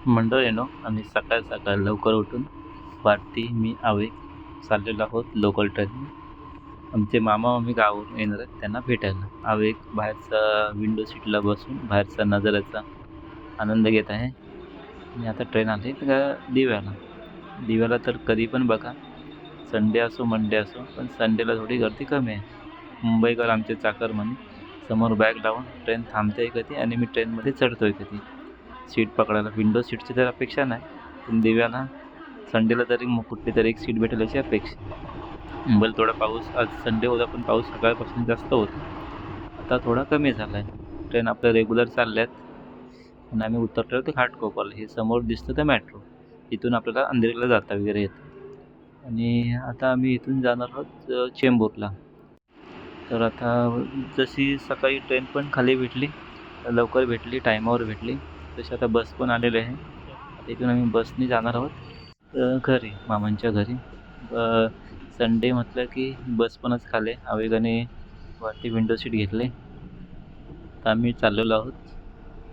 मंडळींनो, आम्ही सकाळ सकाळ लवकर उठून भारती, मी, आवे चाललेलो आहोत लोकल ट्रेनने. आमचे मामा मामी गावावरून येणार आहेत त्यांना भेटायला. आवेग बाहेरचा विंडो सीटला बसून बाहेरचा नजाऱ्याचा आनंद घेत आहे. आणि आता ट्रेन आली दिव्याला. दिव्याला तर कधी पण बघा, संडे असो मंडे असो, पण संडेला थोडी गर्दी कमी आहे. मुंबईकर आमचे चाकरमानी समोर बॅग लावून ट्रेन थांबते कधी आणि मी ट्रेनमध्ये चढतोय कधी. सीट पकडायला विंडो सीटची तर अपेक्षा नाही, पण दिव्याला संडेला तरी मग कुठली तरी एक सीट भेटेल याची अपेक्षा. मुंबईला थोडा पाऊस, आज संडे होता पण पाऊस सकाळपासून जास्त होता, आता थोडा कमी झाला आहे. ट्रेन आपल्या रेग्युलर चालल्यात आणि आम्ही उतरलो ते घाटकोपरला. हे समोर दिसतं तर मेट्रो, इथून आपल्याला अंधेरीला जाता वगैरे येतं. आणि आता आम्ही इथून जाणार आहोत चेंबूरला. तर आता जशी सकाळी ट्रेन पण खाली भेटली, लवकर भेटली, टायमावर भेटली, तशी आता बस पण आलेली आहे. आता इथून आम्ही बसने जाणार आहोत घरी, मामांच्या घरी. संडे म्हटलं की बस पणच खाले. आवेगाने वरती विंडो सीट घेतले. तर आम्ही चाललेलो आहोत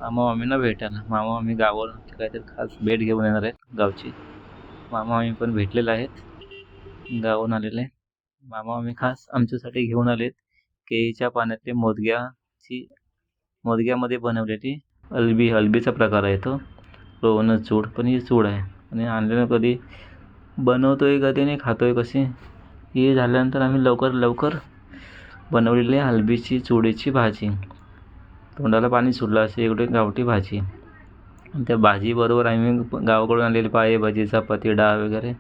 मामा मामींना भेटायला. मामा मामी गावावरून काहीतरी खास भेट घेऊन येणार आहेत गावची. मामा मामी पण भेटलेले आहेत, गावाहून आलेले. मामा मामी खास आमच्यासाठी घेऊन आलेत केळीच्या पाण्यातली मोदग्यामध्ये बनवलेली हलबीचा प्रकार आहे तो. रोहनच चूड, पण ही चूड आहे. आणि आणलेलं कधी बनवतोय कधी नाही खातोय कशी. हे झाल्यानंतर आम्ही लवकर बनवलेली हलबीची चुडीची भाजी. तोंडाला पाणी सुटलं अशी एवढी गावठी भाजी. आणि त्या भाजीबरोबर आम्ही गावाकडून आलेली पाव भाजी, चपाती, डाळ वगैरे.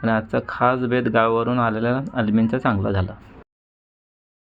आणि आजचा खास बेत गावावरून आलेला अल्मींचा चांगला झाला.